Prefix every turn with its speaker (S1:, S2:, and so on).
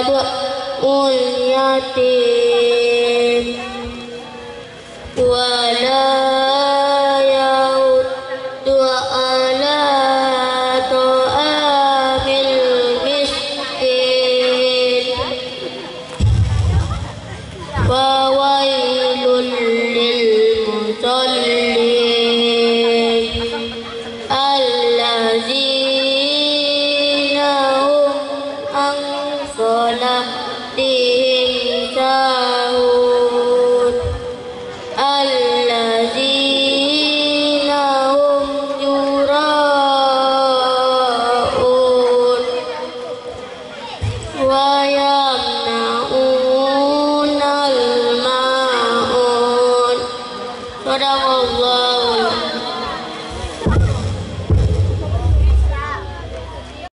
S1: tad'ul yatim wa la yahuddu ala ta'amil miskin wa wailul lil musallin allazina hum an salatihim sahun allazina hum yura'un wa yamna'un al-ma'un. Sadaqallah